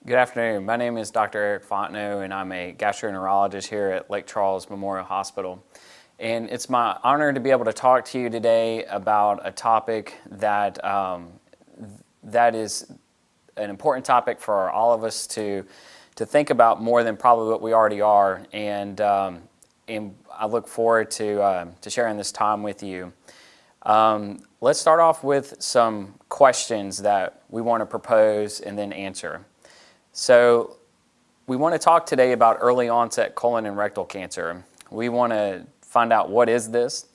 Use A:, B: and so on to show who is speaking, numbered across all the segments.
A: Good afternoon. My name is Dr. Eric Fontenot, and I'm a gastroenterologist here at Lake Charles Memorial Hospital. And it's my honor to be able to talk to you today about a topic that is an important topic for all of us to think about more than probably what we already are. And I look forward to sharing this time with you. Let's start off with some questions that we want to propose and then answer. So we want to talk today about early onset colon and rectal cancer. We want to find out what is this.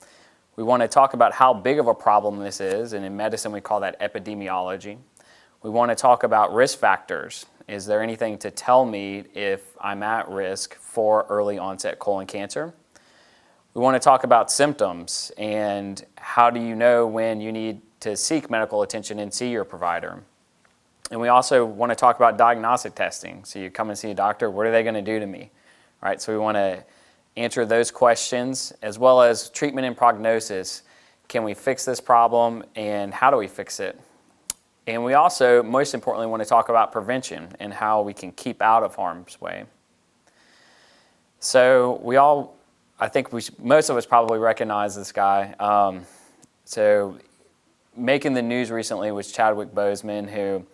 A: We want to talk about how big of a problem this is, and in medicine we call that epidemiology. We want to talk about risk factors. Is there anything to tell me if I'm at risk for early onset colon cancer? We want to talk about symptoms and how do you know when you need to seek medical attention and see your provider. And we also want to talk about diagnostic testing. So you come and see a doctor, what are they going to do to me? All right, so we want to answer those questions as well as treatment and prognosis. Can we fix this problem and how do we fix it? And we also, most importantly, want to talk about prevention and how we can keep out of harm's way. So I think most of us probably recognize this guy. So making the news recently was Chadwick Boseman, who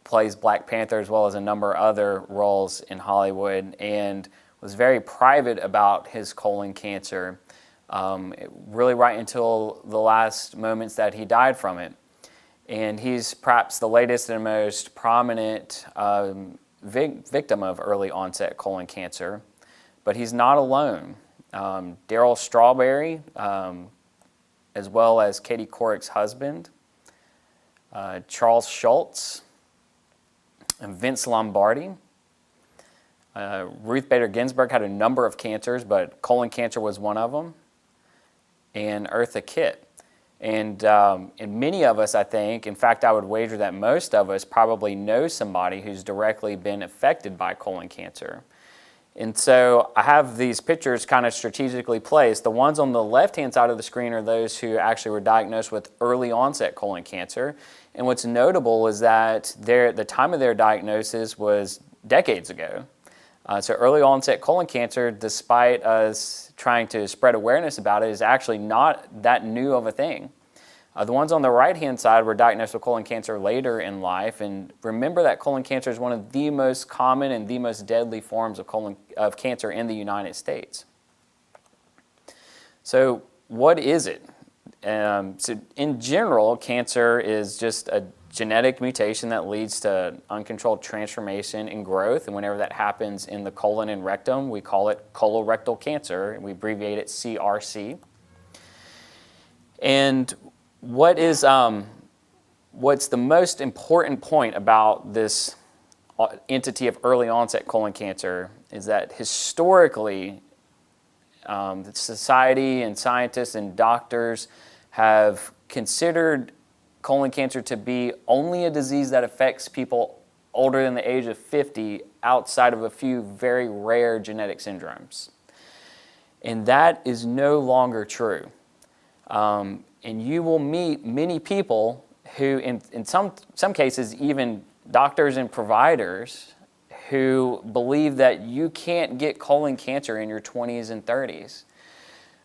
A: plays Black Panther as well as a number of other roles in Hollywood, and was very private about his colon cancer, really right until the last moments that he died from it. And he's perhaps the latest and most prominent victim of early onset colon cancer, but he's not alone. Daryl Strawberry, as well as Katie Couric's husband, Charles Schultz, and Vince Lombardi. Ruth Bader Ginsburg had a number of cancers, but colon cancer was one of them, and Eartha Kitt. And many of us, I think, in fact, I would wager that most of us probably know somebody who's directly been affected by colon cancer. And so I have these pictures kind of strategically placed. The ones on the left-hand side of the screen are those who actually were diagnosed with early onset colon cancer. And what's notable is that the time of their diagnosis was decades ago. So early onset colon cancer, despite us trying to spread awareness about it, is actually not that new of a thing. The ones on the right-hand side were diagnosed with colon cancer later in life, and remember that colon cancer is one of the most common and the most deadly forms of cancer in the United States. So what is it? So in general, cancer is just a genetic mutation that leads to uncontrolled transformation and growth, and whenever that happens in the colon and rectum, we call it colorectal cancer, and we abbreviate it CRC. And what's the most important point about this entity of early onset colon cancer is that historically the society and scientists and doctors have considered colon cancer to be only a disease that affects people older than the age of 50 outside of a few very rare genetic syndromes. And that is no longer true. And you will meet many people who, in some cases, even doctors and providers who believe that you can't get colon cancer in your 20s and 30s.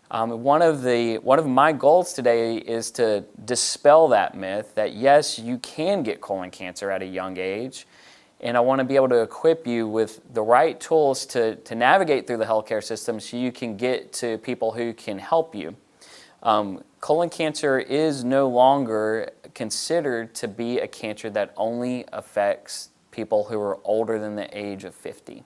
A: One of my goals today is to dispel that myth that yes, you can get colon cancer at a young age, and I want to be able to equip you with the right tools to navigate through the healthcare system so you can get to people who can help you. Colon cancer is no longer considered to be a cancer that only affects people who are older than the age of 50.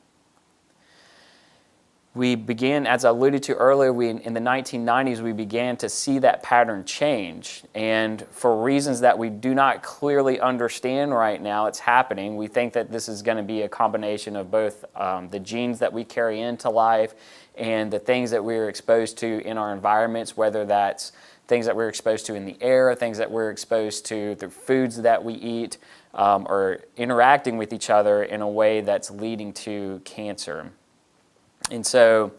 A: We began, as I alluded to earlier, in the 1990s, we began to see that pattern change. And for reasons that we do not clearly understand right now, it's happening. We think that this is going to be a combination of both the genes that we carry into life and the things that we're exposed to in our environments, whether that's things that we're exposed to in the air, things that we're exposed to through foods that we eat, or interacting with each other in a way that's leading to cancer. And so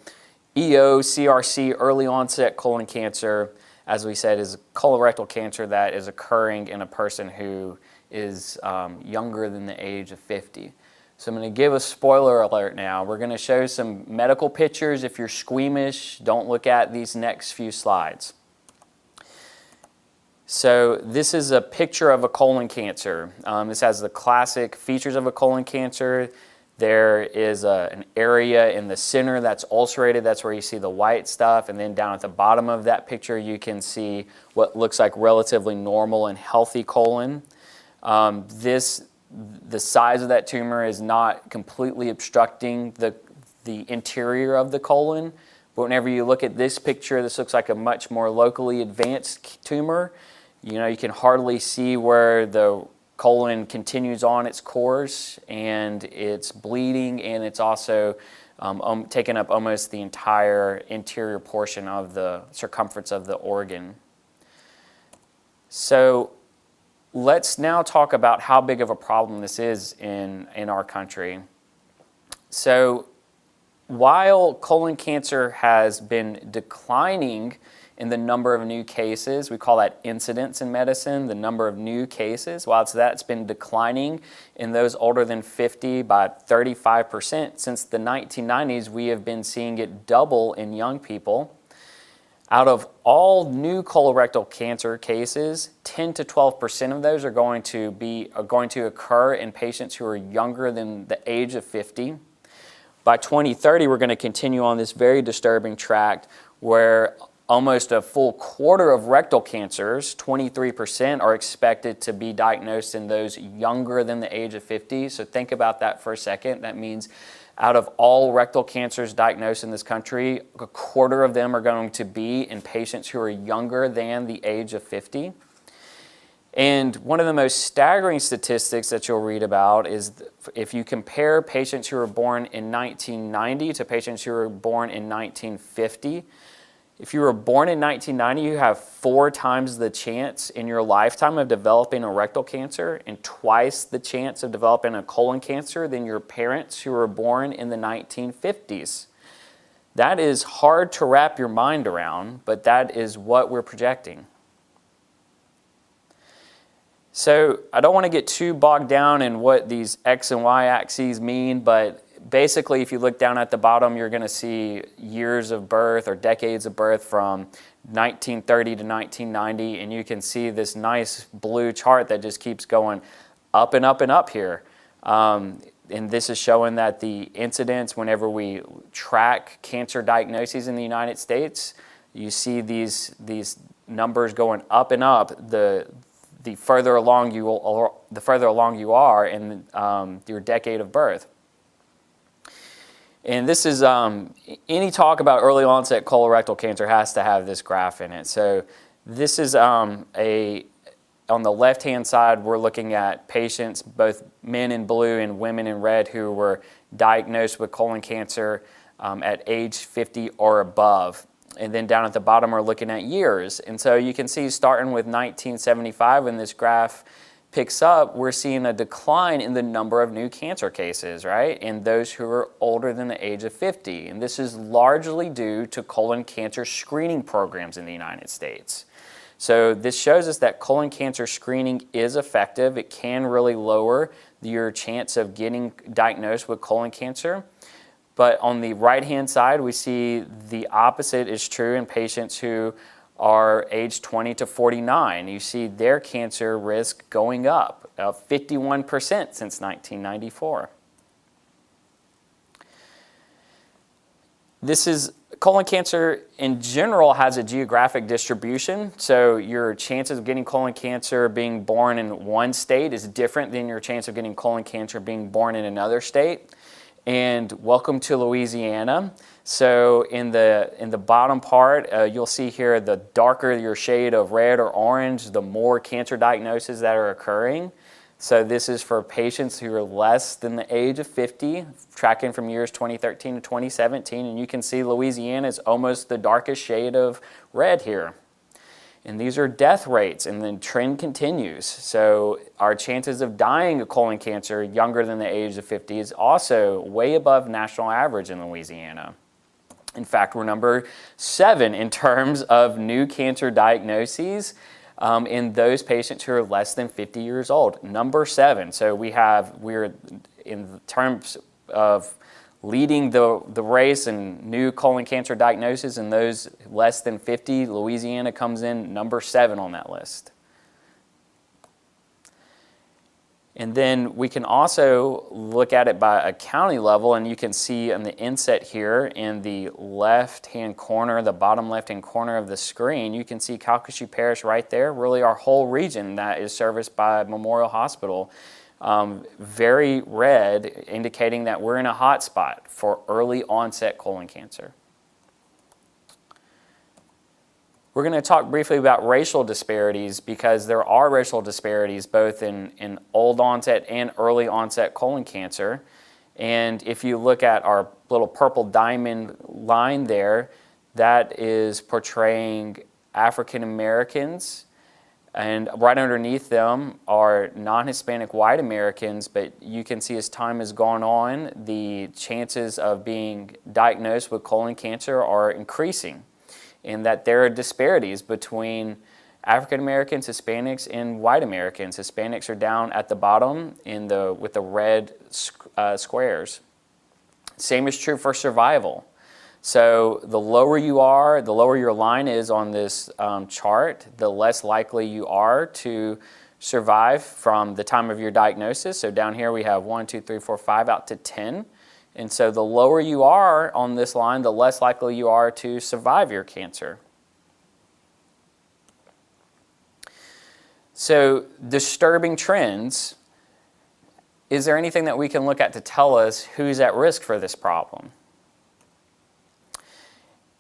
A: EO, CRC, early onset colon cancer, as we said, is colorectal cancer that is occurring in a person who is younger than the age of 50. So I'm going to give a spoiler alert now. We're going to show some medical pictures. If you're squeamish, don't look at these next few slides. So this is a picture of a colon cancer. This has the classic features of a colon cancer. There is an area in the center that's ulcerated. That's where you see the white stuff. And then down at the bottom of that picture, you can see what looks like relatively normal and healthy colon. The size of that tumor is not completely obstructing the interior of the colon. But whenever you look at this picture, this looks like a much more locally advanced tumor. You know, you can hardly see where the colon continues on its course, and it's bleeding, and it's also taken up almost the entire interior portion of the circumference of the organ. So let's now talk about how big of a problem this is in our country. So while colon cancer has been declining in the number of new cases, we call that incidence in medicine, the number of new cases. While that's been declining in those older than 50 by 35%, since the 1990s, we have been seeing it double in young people. Out of all new colorectal cancer cases, 10 to 12% of those are going to occur in patients who are younger than the age of 50. By 2030, we're going to continue on this very disturbing track where almost a full quarter of rectal cancers, 23%, are expected to be diagnosed in those younger than the age of 50. So think about that for a second. That means out of all rectal cancers diagnosed in this country, a quarter of them are going to be in patients who are younger than the age of 50. And one of the most staggering statistics that you'll read about is if you compare patients who were born in 1990 to patients who were born in 1950, if you were born in 1990, you have 4 times the chance in your lifetime of developing a rectal cancer and twice the chance of developing a colon cancer than your parents who were born in the 1950s. That is hard to wrap your mind around, but that is what we're projecting. So I don't want to get too bogged down in what these X and Y axes mean, but basically, if you look down at the bottom, you're going to see years of birth or decades of birth from 1930 to 1990, and you can see this nice blue chart that just keeps going up and up and up here. And this is showing that the incidence, whenever we track cancer diagnoses in the United States, you see these numbers going up and up. The further along you are in your decade of birth. And this is, any talk about early onset colorectal cancer has to have this graph in it. So this is on the left-hand side, we're looking at patients, both men in blue and women in red, who were diagnosed with colon cancer at age 50 or above. And then down at the bottom, we're looking at years. And so you can see starting with 1975, when this graph picks up, we're seeing a decline in the number of new cancer cases, right, in those who are older than the age of 50. And this is largely due to colon cancer screening programs in the United States. So this shows us that colon cancer screening is effective. It can really lower your chance of getting diagnosed with colon cancer. But on the right-hand side, we see the opposite is true in patients who are age 20 to 49. You see their cancer risk going up 51% since 1994. Colon cancer in general has a geographic distribution. So your chances of getting colon cancer being born in one state is different than your chance of getting colon cancer being born in another state. And welcome to Louisiana. So in the bottom part, you'll see here the darker your shade of red or orange, the more cancer diagnoses that are occurring. So this is for patients who are less than the age of 50, tracking from years 2013 to 2017. And you can see Louisiana is almost the darkest shade of red here. And these are death rates, and the trend continues. So our chances of dying of colon cancer younger than the age of 50 is also way above national average in Louisiana. In fact, we're number 7 in terms of new cancer diagnoses in those patients who are less than 50 years old. Number 7. So we're in terms of leading the race in new colon cancer diagnosis in those less than 50. Louisiana comes in number 7 on that list. And then we can also look at it by a county level, and you can see on the inset here in the left-hand corner, the bottom left-hand corner of the screen, you can see Calcasieu Parish right there, really our whole region that is serviced by Memorial Hospital. Very red, indicating that we're in a hot spot for early onset colon cancer. We're going to talk briefly about racial disparities because there are racial disparities both in old onset and early onset colon cancer. And if you look at our little purple diamond line there, that is portraying African Americans. And right underneath them are non-Hispanic white Americans, but you can see as time has gone on, the chances of being diagnosed with colon cancer are increasing, and that there are disparities between African Americans, Hispanics, and white Americans. Hispanics are down at the bottom with the red squares. Same is true for survival. So the lower you are, the lower your line is on this chart, the less likely you are to survive from the time of your diagnosis. So down here we have 1, 2, 3, 4, 5 out to 10. And so the lower you are on this line, the less likely you are to survive your cancer. So disturbing trends, is there anything that we can look at to tell us who's at risk for this problem?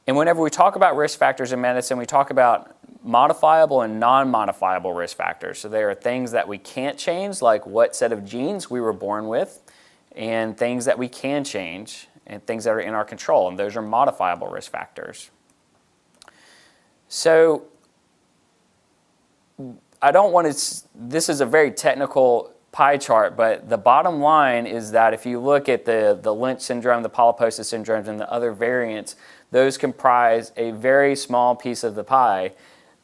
A: And whenever we talk about risk factors in medicine, we talk about modifiable and non-modifiable risk factors. So there are things that we can't change, like what set of genes we were born with, and things that we can change, and things that are in our control, and those are modifiable risk factors. So I don't want to, this is a very technical pie chart, but the bottom line is that if you look at the Lynch syndrome, the polyposis syndromes, and the other variants, those comprise a very small piece of the pie.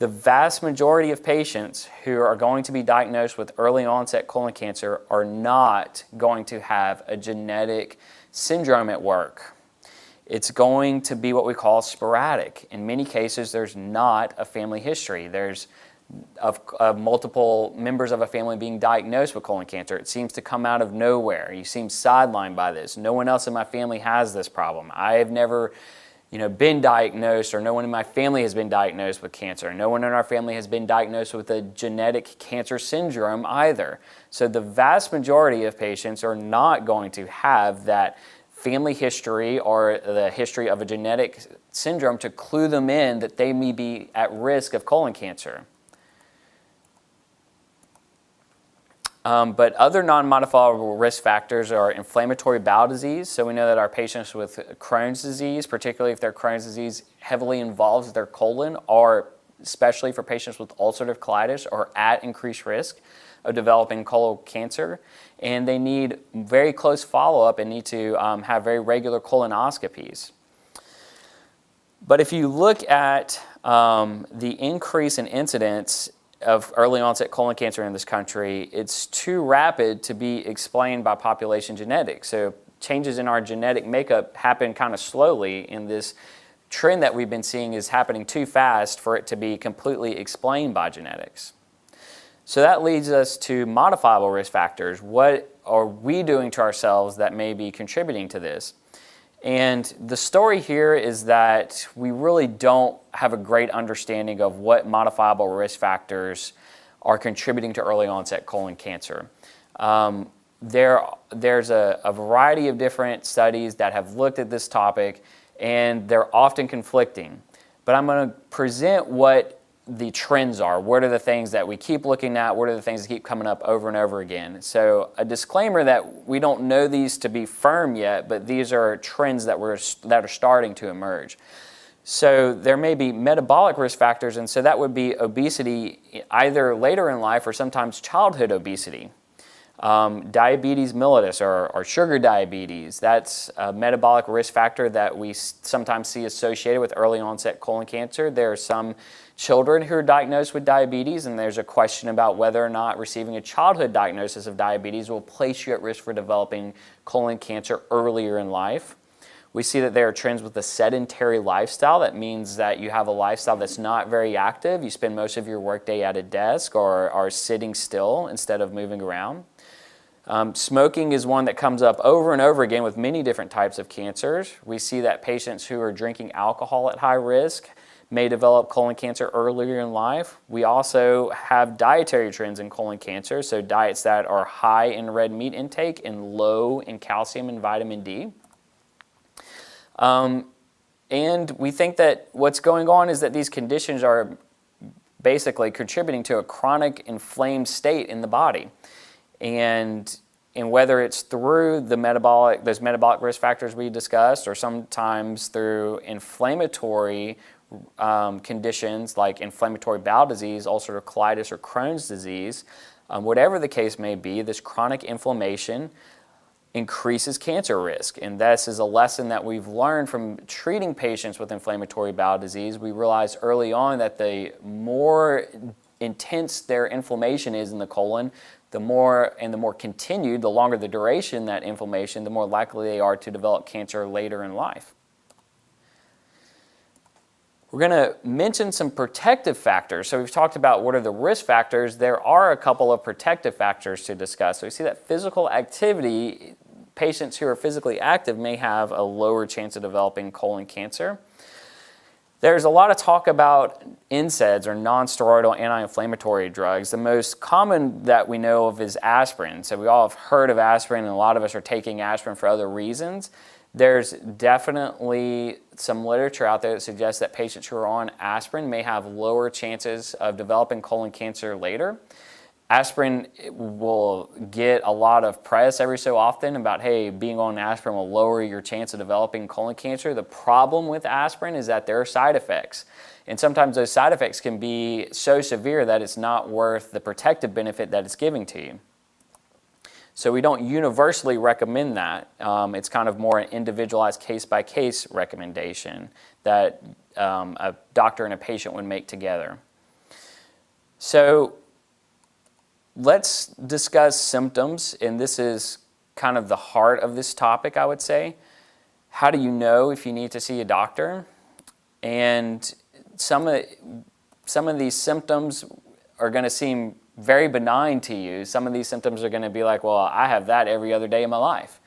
A: The vast majority of patients who are going to be diagnosed with early onset colon cancer are not going to have a genetic syndrome at work. It's going to be what we call sporadic. In many cases, there's not a family history. There's multiple members of a family being diagnosed with colon cancer. It seems to come out of nowhere. You seem sidelined by this. No one else in my family has this problem. I have never been diagnosed, or no one in my family has been diagnosed with cancer. No one in our family has been diagnosed with a genetic cancer syndrome either. So the vast majority of patients are not going to have that family history or the history of a genetic syndrome to clue them in that they may be at risk of colon cancer. But other non-modifiable risk factors are inflammatory bowel disease. So we know that our patients with Crohn's disease, particularly if their Crohn's disease heavily involves their colon, or especially for patients with ulcerative colitis, are at increased risk of developing colon cancer. And they need very close follow-up and need to have very regular colonoscopies. But if you look at the increase in incidence of early onset colon cancer in this country, it's too rapid to be explained by population genetics. So changes in our genetic makeup happen kind of slowly, and this trend that we've been seeing is happening too fast for it to be completely explained by genetics. So that leads us to modifiable risk factors. What are we doing to ourselves that may be contributing to this? And the story here is that we really don't have a great understanding of what modifiable risk factors are contributing to early onset colon cancer. There's a variety of different studies that have looked at this topic, and they're often conflicting. But I'm going to present what the trends are. What are the things that we keep looking at? What are the things that keep coming up over and over again? So a disclaimer that we don't know these to be firm yet, but these are trends that are starting to emerge. So there may be metabolic risk factors, and so that would be obesity either later in life or sometimes childhood obesity. Diabetes mellitus, or sugar diabetes, that's a metabolic risk factor that we sometimes see associated with early onset colon cancer. There are some children who are diagnosed with diabetes, and there's a question about whether or not receiving a childhood diagnosis of diabetes will place you at risk for developing colon cancer earlier in life. We see that there are trends with a sedentary lifestyle. That means that you have a lifestyle that's not very active. You spend most of your workday at a desk or are sitting still instead of moving around. Smoking is one that comes up over and over again with many different types of cancers. We see that patients who are drinking alcohol at high risk may develop colon cancer earlier in life. We also have dietary trends in colon cancer, so diets that are high in red meat intake and low in calcium and vitamin D. And we think that what's going on is that these conditions are basically contributing to a chronic inflamed state in the body. And whether it's through those metabolic risk factors we discussed, or sometimes through inflammatory conditions like inflammatory bowel disease, ulcerative colitis, or Crohn's disease, whatever the case may be, this chronic inflammation increases cancer risk. And this is a lesson that we've learned from treating patients with inflammatory bowel disease. We realized early on that the more intense their inflammation is in the colon, the more continued, the longer the duration that inflammation, the more likely they are to develop cancer later in life. We're going to mention some protective factors. So we've talked about what are the risk factors. There are a couple of protective factors to discuss. So we see that physical activity, patients who are physically active may have a lower chance of developing colon cancer. There's a lot of talk about NSAIDs, or non-steroidal anti-inflammatory drugs. The most common that we know of is aspirin. So we all have heard of aspirin, and a lot of us are taking aspirin for other reasons. There's definitely some literature out there that suggests that patients who are on aspirin may have lower chances of developing colon cancer later. Aspirin will get a lot of press every so often about, hey, being on aspirin will lower your chance of developing colon cancer. The problem with aspirin is that there are side effects. And sometimes those side effects can be so severe that it's not worth the protective benefit that it's giving to you. So we don't universally recommend that. It's kind of more an individualized case-by-case recommendation that a doctor and a patient would make together. So let's discuss symptoms, and this is kind of the heart of this topic, I would say. How do you know if you need to see a doctor? And some of these symptoms are going to seem very benign to you. Some of these symptoms are going to be like, well, I have that every other day of my life.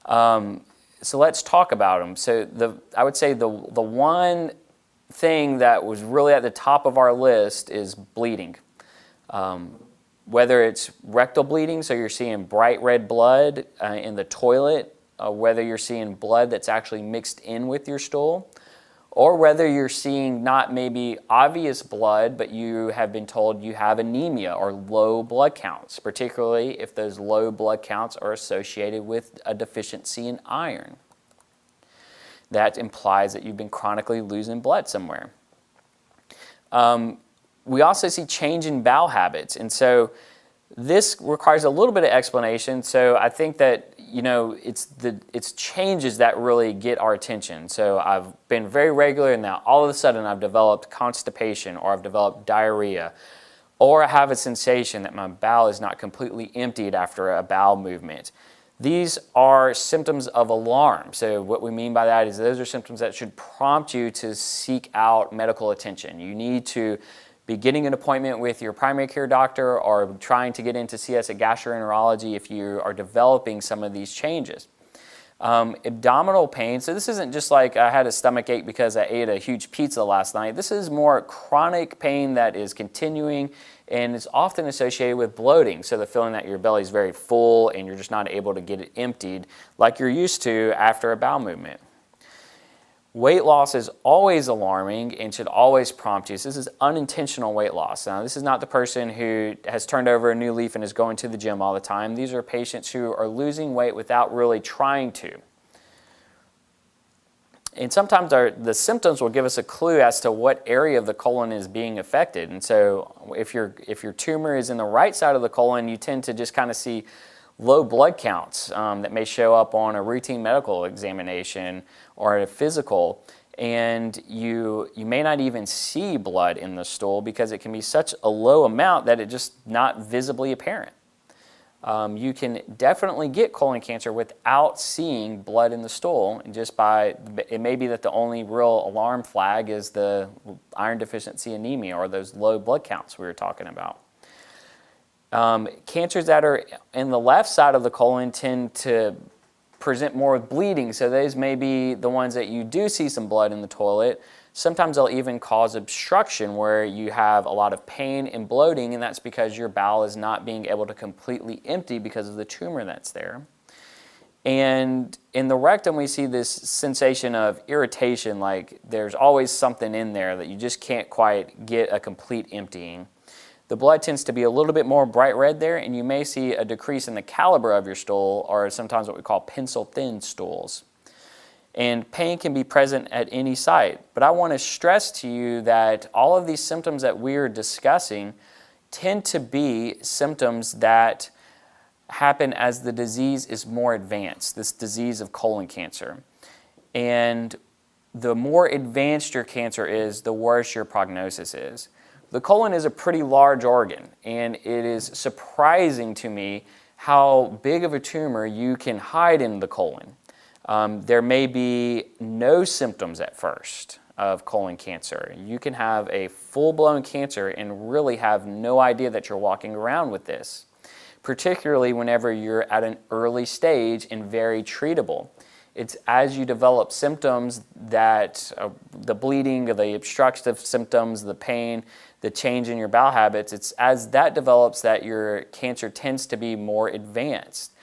A: So let's talk about them. So I would say the one thing that was really at the top of our list is bleeding. Whether it's rectal bleeding, so you're seeing bright red blood in the toilet, whether you're seeing blood that's actually mixed in with your stool, or whether you're seeing not maybe obvious blood, but you have been told you have anemia or low blood counts, particularly if those low blood counts are associated with a deficiency in iron. That implies that you've been chronically losing blood somewhere. We also see change in bowel habits, and so this requires a little bit of explanation. So I think that, you know, it's changes that really get our attention. So I've been very regular, and now all of a sudden I've developed constipation, or I've developed diarrhea, or I have a sensation that my bowel is not completely emptied after a bowel movement. These are symptoms of alarm. So what we mean by that is those are symptoms that should prompt you to seek out medical attention. You need to be getting an appointment with your primary care doctor, or trying to get in to see us at Gastroenterology if you are developing some of these changes. Abdominal pain, so this isn't just like I had a stomach ache because I ate a huge pizza last night. This is more chronic pain that is continuing, and is often associated with bloating. So the feeling that your belly is very full and you're just not able to get it emptied like you're used to after a bowel movement. Weight loss is always alarming and should always prompt you. So this is unintentional weight loss. Now, this is not the person who has turned over a new leaf and is going to the gym all the time. These are patients who are losing weight without really trying to. And sometimes the symptoms will give us a clue as to what area of the colon is being affected. And so if your tumor is in the right side of the colon, you tend to just kind of see low blood counts that may show up on a routine medical examination or a physical, and you may not even see blood in the stool because it can be such a low amount that it's just not visibly apparent. You can definitely get colon cancer without seeing blood in the stool, and it may be that the only real alarm flag is the iron deficiency anemia or those low blood counts we were talking about. Cancers that are in the left side of the colon tend to present more with bleeding, so those may be the ones that you do see some blood in the toilet. Sometimes they'll even cause obstruction where you have a lot of pain and bloating, and that's because your bowel is not being able to completely empty because of the tumor that's there. And in the rectum, we see this sensation of irritation, like there's always something in there that you just can't quite get a complete emptying. The blood tends to be a little bit more bright red there, and you may see a decrease in the caliber of your stool, or sometimes what we call pencil-thin stools. And pain can be present at any site. But I want to stress to you that all of these symptoms that we're discussing tend to be symptoms that happen as the disease is more advanced, this disease of colon cancer. And the more advanced your cancer is, the worse your prognosis is. The colon is a pretty large organ, and it is surprising to me how big of a tumor you can hide in the colon. There may be no symptoms at first of colon cancer. You can have a full-blown cancer and really have no idea that you're walking around with this, particularly whenever you're at an early stage and very treatable. It's as you develop symptoms that the bleeding, the obstructive symptoms, the pain, the change in your bowel habits, it's as that develops that your cancer tends to be more advanced.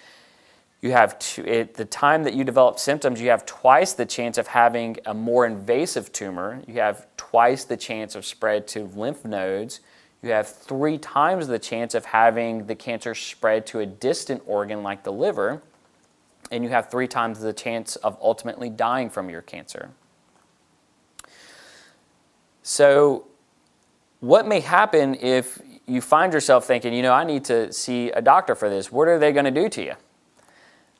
A: You have at the time that you develop symptoms, you have twice the chance of having a more invasive tumor. You have twice the chance of spread to lymph nodes. You have 3 times the chance of having the cancer spread to a distant organ like the liver. And you have 3 times the chance of ultimately dying from your cancer. So what may happen if you find yourself thinking, I need to see a doctor for this? What are they going to do to you?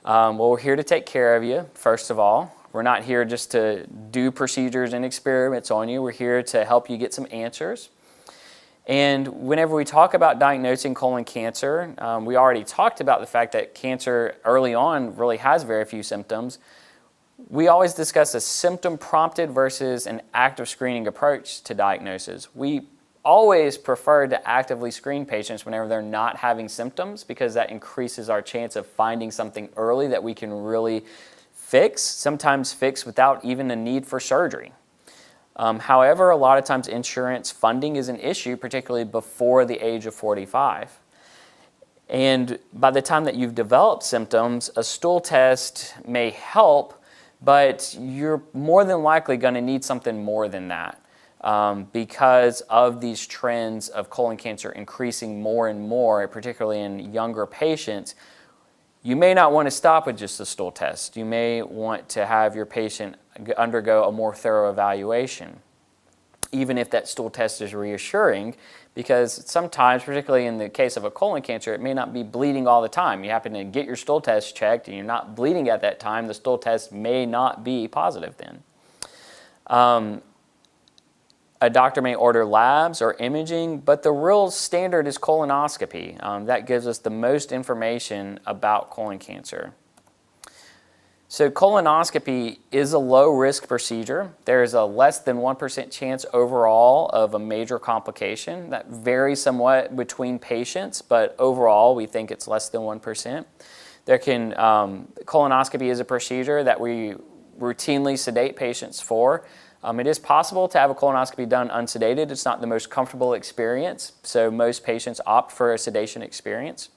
A: Well, we're here to take care of you, first of all. We're not here just to do procedures and experiments on you. We're here to help you get some answers. And whenever we talk about diagnosing colon cancer, we already talked about the fact that cancer early on really has very few symptoms. We always discuss a symptom-prompted versus an active screening approach to diagnosis. We always prefer to actively screen patients whenever they're not having symptoms because that increases our chance of finding something early that we can really fix, sometimes fix without even a need for surgery. However, a lot of times insurance funding is an issue, particularly before the age of 45. And by the time that you've developed symptoms, a stool test may help, but you're more than likely going to need something more than that. Because of these trends of colon cancer increasing more and more, particularly in younger patients, you may not want to stop with just a stool test. You may want to have your patient undergo a more thorough evaluation, even if that stool test is reassuring, because sometimes, particularly in the case of a colon cancer, it may not be bleeding all the time. You happen to get your stool test checked and you're not bleeding at that time, the stool test may not be positive then. A doctor may order labs or imaging, but the real standard is colonoscopy. That gives us the most information about colon cancer. So colonoscopy is a low-risk procedure. There is a less than 1% chance overall of a major complication. That varies somewhat between patients, but overall we think it's less than 1%. Colonoscopy is a procedure that we routinely sedate patients for. It is possible to have a colonoscopy done unsedated. It's not the most comfortable experience, so most patients opt for a sedation experience.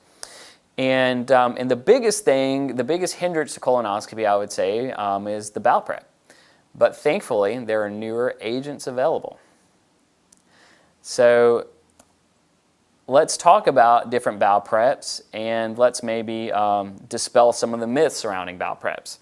A: And the biggest hindrance to colonoscopy, I would say, is the bowel prep. But thankfully, there are newer agents available. So let's talk about different bowel preps, and let's maybe dispel some of the myths surrounding bowel preps.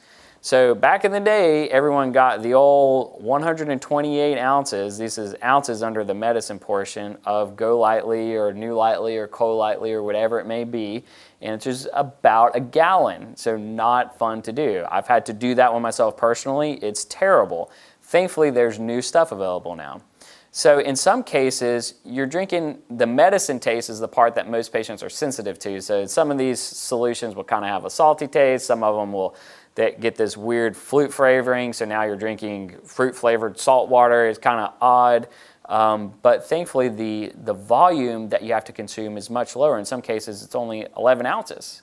A: So back in the day, everyone got the old 128 ounces, this is ounces under the medicine portion, of Go Lightly or New Lightly or Co Lightly or whatever it may be, and it's just about a gallon, so not fun to do. I've had to do that one myself personally. It's terrible. Thankfully, there's new stuff available now. So in some cases, you're drinking, the medicine taste is the part that most patients are sensitive to. So some of these solutions will kind of have a salty taste. Some of them will get this weird flute flavoring. So now you're drinking fruit-flavored salt water. It's kind of odd. But thankfully, the volume that you have to consume is much lower. In some cases, it's only 11 ounces.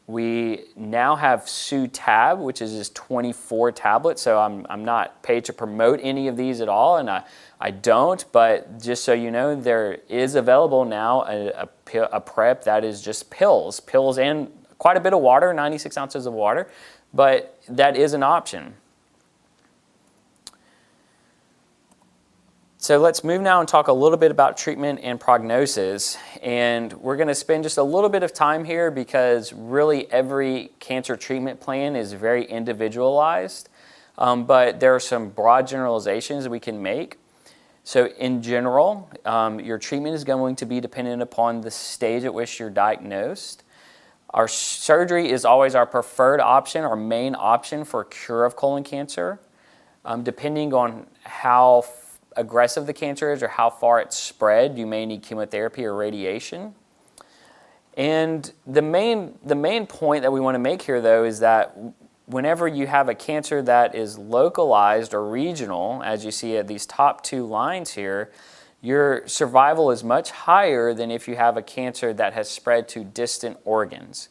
A: We now have Tab, which is just 24 tablets, so I'm not paid to promote any of these at all, and I don't, but just so you know, there is available now a prep that is just pills and quite a bit of water, 96 ounces of water, but that is an option. So let's move now and talk a little bit about treatment and prognosis. And we're going to spend just a little bit of time here because really every cancer treatment plan is very individualized. But there are some broad generalizations we can make. So in general, your treatment is going to be dependent upon the stage at which you're diagnosed. Our surgery is always our preferred option, our main option for cure of colon cancer. Depending on how aggressive the cancer is or how far it's spread, you may need chemotherapy or radiation. And the main point that we want to make here, though, is that whenever you have a cancer that is localized or regional, as you see at these top two lines here, your survival is much higher than if you have a cancer that has spread to distant organs.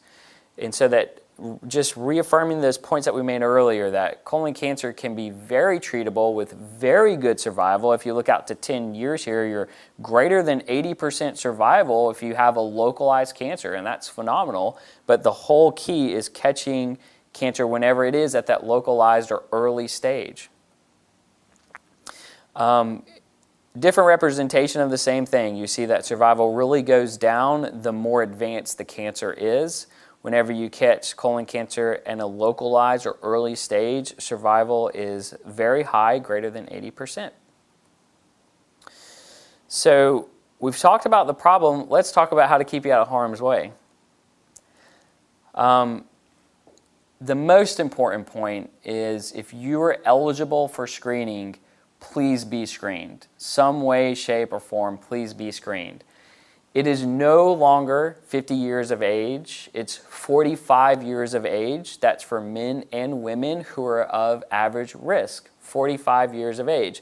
A: And so that just reaffirming those points that we made earlier, that colon cancer can be very treatable with very good survival. If you look out to 10 years here, you're greater than 80% survival if you have a localized cancer, and that's phenomenal. But the whole key is catching cancer whenever it is at that localized or early stage. Different representation of the same thing. You see that survival really goes down the more advanced the cancer is. Whenever you catch colon cancer in a localized or early stage, survival is very high, greater than 80%. So we've talked about the problem. Let's talk about how to keep you out of harm's way. The most important point is if you are eligible for screening, please be screened. Some way, shape, or form, please be screened. It is no longer 50 years of age, it's 45 years of age. That's for men and women who are of average risk, 45 years of age.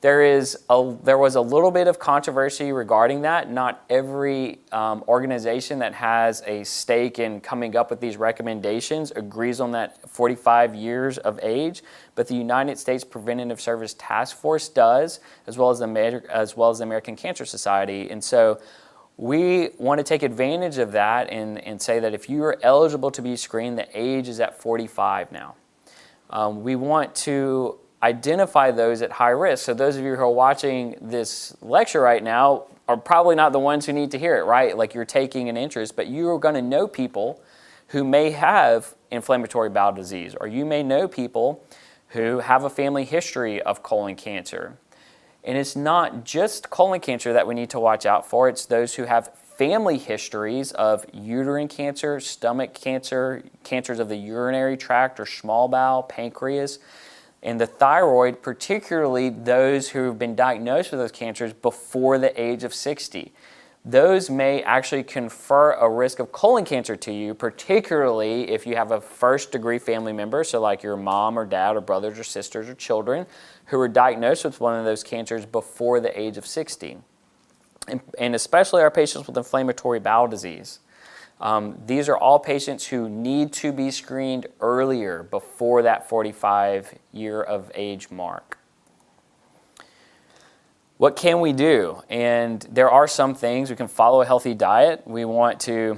A: There was a little bit of controversy regarding that. Not every organization that has a stake in coming up with these recommendations agrees on that 45 years of age, but the United States Preventive Service Task Force does, as well as the American Cancer Society. And so we want to take advantage of that and say that if you are eligible to be screened, the age is at 45 now. We want to identify those at high risk. So those of you who are watching this lecture right now are probably not the ones who need to hear it, right? Like you're taking an interest, but you are going to know people who may have inflammatory bowel disease, or you may know people who have a family history of colon cancer. And it's not just colon cancer that we need to watch out for. It's those who have family histories of uterine cancer, stomach cancer, cancers of the urinary tract or small bowel, pancreas, and the thyroid, particularly those who have been diagnosed with those cancers before the age of 60. Those may actually confer a risk of colon cancer to you, particularly if you have a first-degree family member, so like your mom or dad or brothers or sisters or children who were diagnosed with one of those cancers before the age of 60. And especially our patients with inflammatory bowel disease. These are all patients who need to be screened earlier, before that 45-year of age mark. What can we do? And there are some things. We can follow a healthy diet. We want to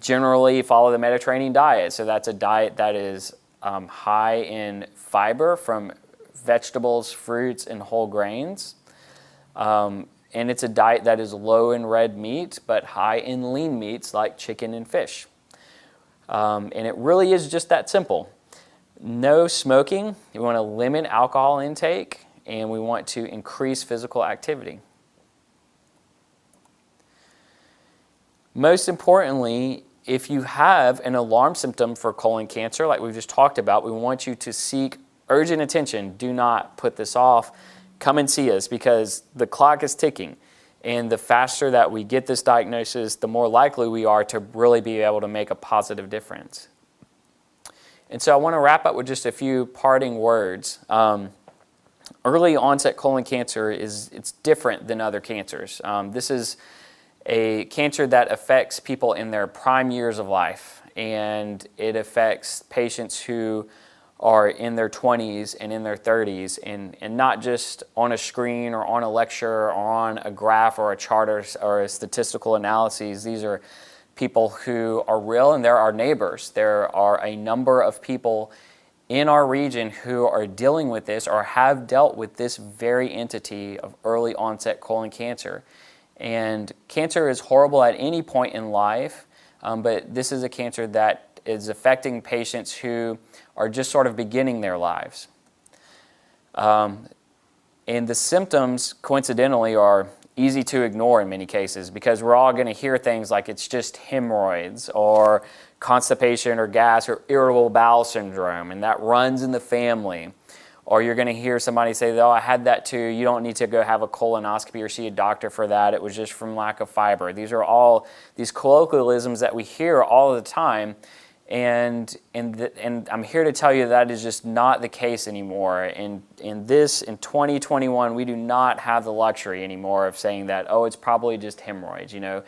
A: generally follow the Mediterranean diet. So that's a diet that is high in fiber from vegetables, fruits, and whole grains. And it's a diet that is low in red meat, but high in lean meats like chicken and fish. And it really is just that simple. No smoking. We want to limit alcohol intake, and we want to increase physical activity. Most importantly, if you have an alarm symptom for colon cancer, like we've just talked about, we want you to seek urgent attention. Do not put this off. Come and see us, because the clock is ticking. And the faster that we get this diagnosis, the more likely we are to really be able to make a positive difference. And so I want to wrap up with just a few parting words. Early onset colon cancer it's different than other cancers. This is a cancer that affects people in their prime years of life, and it affects patients who are in their 20s and in their 30s, and not just on a screen or on a lecture or on a graph or a chart or a statistical analyses. These are people who are real, and they're our neighbors. There are a number of people in our region who are dealing with this or have dealt with this very entity of early onset colon cancer. And cancer is horrible at any point in life, but this is a cancer that is affecting patients who are just sort of beginning their lives. And the symptoms, coincidentally, are easy to ignore in many cases, because we're all going to hear things like it's just hemorrhoids or constipation or gas or irritable bowel syndrome, and that runs in the family. Or you're going to hear somebody say, oh, I had that too. You don't need to go have a colonoscopy or see a doctor for that. It was just from lack of fiber. These are all these colloquialisms that we hear all the time. And I'm here to tell you that is just not the case anymore. In 2021, we do not have the luxury anymore of saying that, oh, it's probably just hemorrhoids, you know.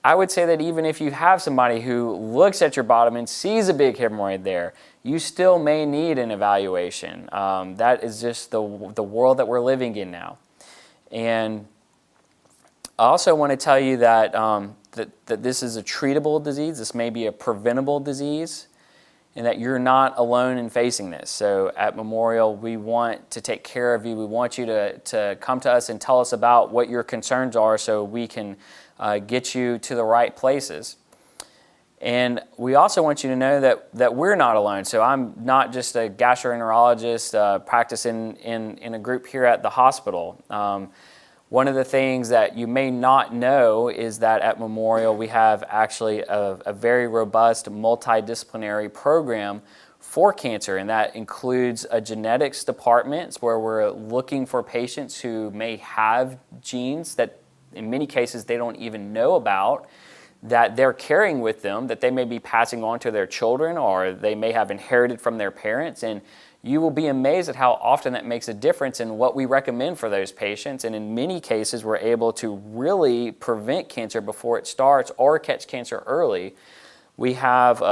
A: I would say that even if you have somebody who looks at your bottom and sees a big hemorrhoid there, you still may need an evaluation. That is just the world that we're living in now. And I also want to tell you that, that this is a treatable disease. This may be a preventable disease, and that you're not alone in facing this. So at Memorial, we want to take care of you. We want you to come to us and tell us about what your concerns are, so we can get you to the right places. And we also want you to know that we're not alone. So I'm not just a gastroenterologist practicing in a group here at the hospital. One of the things that you may not know is that at Memorial we have actually a very robust multidisciplinary program for cancer, and that includes a genetics department where we're looking for patients who may have genes that in many cases they don't even know about, that they're carrying with them, that they may be passing on to their children, or they may have inherited from their parents. And you will be amazed at how often that makes a difference in what we recommend for those patients. And in many cases, we're able to really prevent cancer before it starts or catch cancer early. We have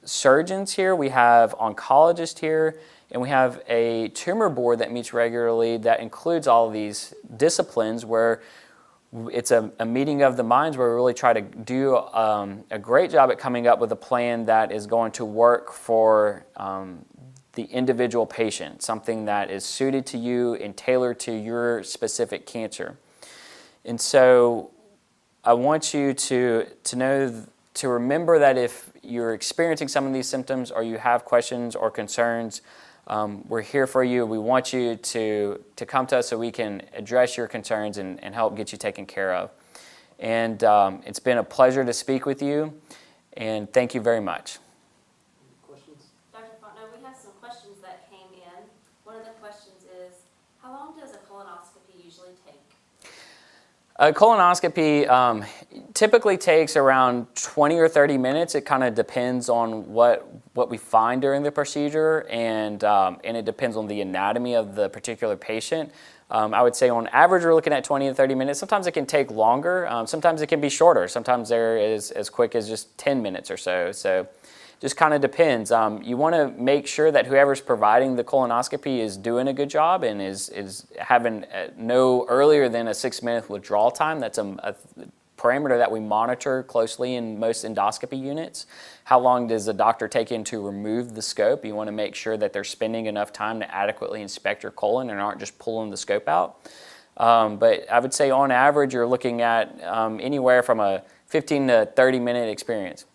A: surgeons here, we have oncologists here, and we have a tumor board that meets regularly that includes all of these disciplines, where it's a meeting of the minds where we really try to do a great job at coming up with a plan that is going to work for the individual patient, something that is suited to you and tailored to your specific cancer. And so I want you to know, to remember that if you're experiencing some of these symptoms or you have questions or concerns, we're here for you. We want you to come to us so we can address your concerns and help get you taken care of. And it's been a pleasure to speak with you, and thank you very much.
B: Questions? Dr. Fontenot, we have some questions that came in. One of the questions is, how long does a colonoscopy usually take?
A: A colonoscopy typically takes around 20 or 30 minutes. It kind of depends on what we find during the procedure, and it depends on the anatomy of the particular patient. I would say on average we're looking at 20 to 30 minutes. Sometimes it can take longer. Sometimes it can be shorter. Sometimes there is as quick as just 10 minutes or so. So just kind of depends. You want to make sure that whoever's providing the colonoscopy is doing a good job and is having no earlier than a 6-minute withdrawal time. That's a parameter that we monitor closely in most endoscopy units. How long does the doctor take in to remove the scope? You want to make sure that they're spending enough time to adequately inspect your colon and aren't just pulling the scope out. But I would say on average you're looking at anywhere from a 15 to 30 minute experience.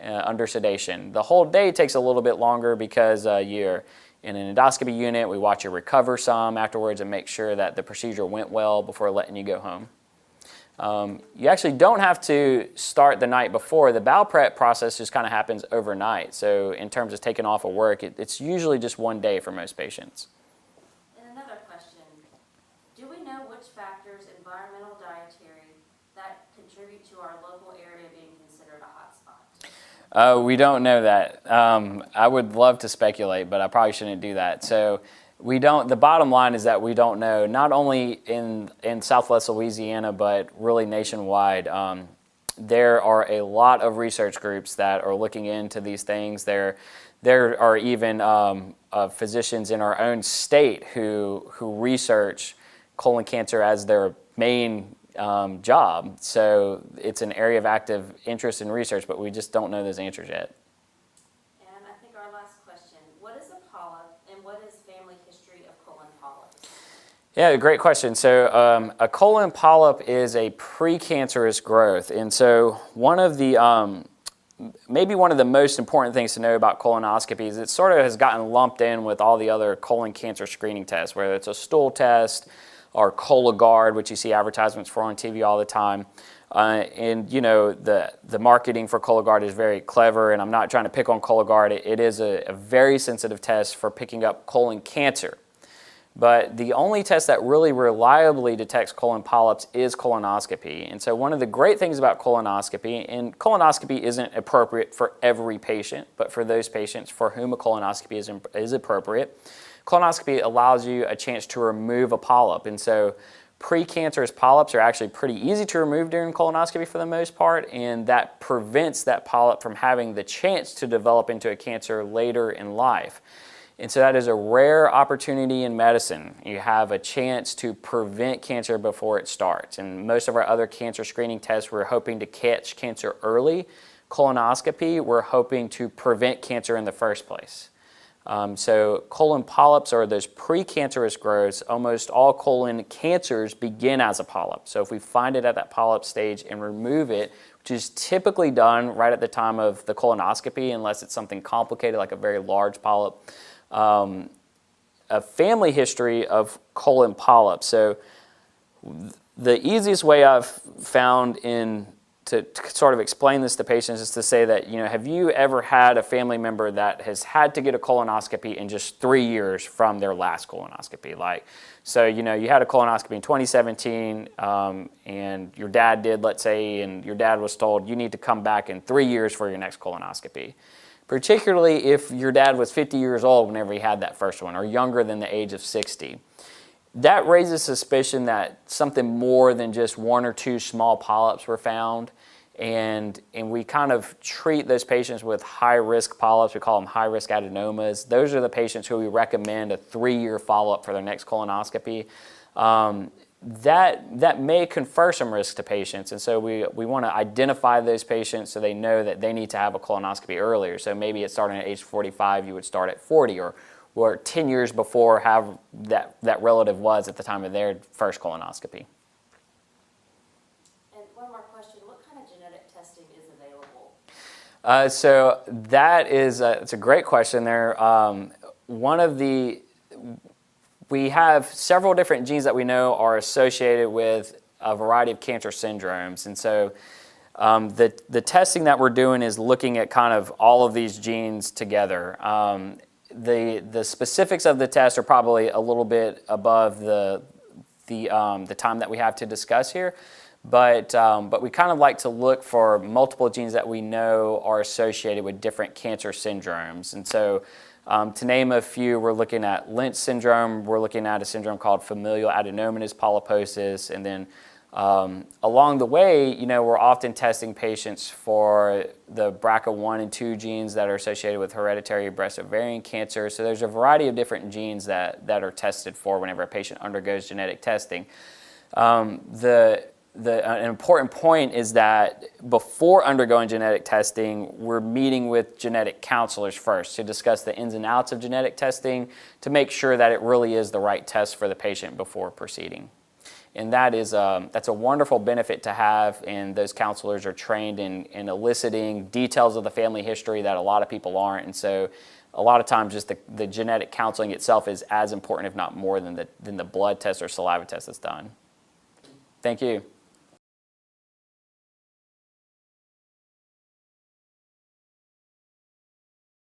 A: under sedation. The whole day takes a little bit longer because you're in an endoscopy unit. We watch you recover some afterwards and make sure that the procedure went well before letting you go home. You actually don't have to start the night before. The bowel prep process just kind of happens overnight. So in terms of taking off of work, it's usually just one day for most patients.
B: And another question, do we know which factors, environmental, dietary, that contribute to our local area being considered a hot spot?
A: We don't know that. I would love to speculate, but I probably shouldn't do that. So we don't. The bottom line is that we don't know, not only in Southwest Louisiana, but really nationwide. There are a lot of research groups that are looking into these things. There are even physicians in our own state who research colon cancer as their main job. So it's an area of active interest in research, but we just don't know those answers yet.
B: And I think our last question, what is a polyp and what is family history of colon polyps?
A: Yeah, great question. So a colon polyp is a precancerous growth. And so one of the maybe one of the most important things to know about colonoscopy is it sort of has gotten lumped in with all the other colon cancer screening tests, whether it's a stool test or Cologuard, which you see advertisements for on TV all the time. And you know, the marketing for Cologuard is very clever, and I'm not trying to pick on Cologuard. It is a very sensitive test for picking up colon cancer. But the only test that really reliably detects colon polyps is colonoscopy. And so one of the great things about colonoscopy, and colonoscopy isn't appropriate for every patient, but for those patients for whom a colonoscopy is appropriate, colonoscopy allows you a chance to remove a polyp. And so precancerous polyps are actually pretty easy to remove during colonoscopy for the most part, and that prevents that polyp from having the chance to develop into a cancer later in life. And so that is a rare opportunity in medicine. You have a chance to prevent cancer before it starts. And most of our other cancer screening tests, we're hoping to catch cancer early. Colonoscopy, we're hoping to prevent cancer in the first place. So colon polyps are those precancerous growths. Almost all colon cancers begin as a polyp. So if we find it at that polyp stage and remove it, which is typically done right at the time of the colonoscopy, unless it's something complicated like a very large polyp, a family history of colon polyps. So the easiest way I've found to sort of explain this to patients is to say that, you know, have you ever had a family member that has had to get a colonoscopy in just 3 years from their last colonoscopy? Like, so, you know, you had a colonoscopy in 2017 and your dad did, let's say, and your dad was told you need to come back in 3 years for your next colonoscopy. Particularly if your dad was 50 years old whenever he had that first one, or younger than the age of 60. That raises suspicion that something more than just 1 or 2 small polyps were found, and we kind of treat those patients with high-risk polyps. We call them high-risk adenomas. Those are the patients who we recommend a 3-year follow-up for their next colonoscopy. That may confer some risk to patients, and so we want to identify those patients so they know that they need to have a colonoscopy earlier. So maybe it's starting at age 45, you would start at 40, or 10 years before how that relative was at the time of their first colonoscopy.
B: And one more question, what kind of genetic testing is available?
A: So that is it's a great question there. We have several different genes that we know are associated with a variety of cancer syndromes. And so the testing that we're doing is looking at kind of all of these genes together. The specifics of the test are probably a little bit above the time that we have to discuss here, but we kind of like to look for multiple genes that we know are associated with different cancer syndromes. And so to name a few, we're looking at Lynch syndrome, we're looking at a syndrome called familial adenomatous polyposis, and then along the way, you know, we're often testing patients for the BRCA1 and 2 genes that are associated with hereditary breast ovarian cancer. So there's a variety of different genes that are tested for whenever a patient undergoes genetic testing. An important point is that before undergoing genetic testing, we're meeting with genetic counselors first to discuss the ins and outs of genetic testing to make sure that it really is the right test for the patient before proceeding. And that's a wonderful benefit to have, and those counselors are trained in eliciting details of the family history that a lot of people aren't. And so a lot of times just the genetic counseling itself is as important, if not more, than the blood test or saliva test that's done. Thank you.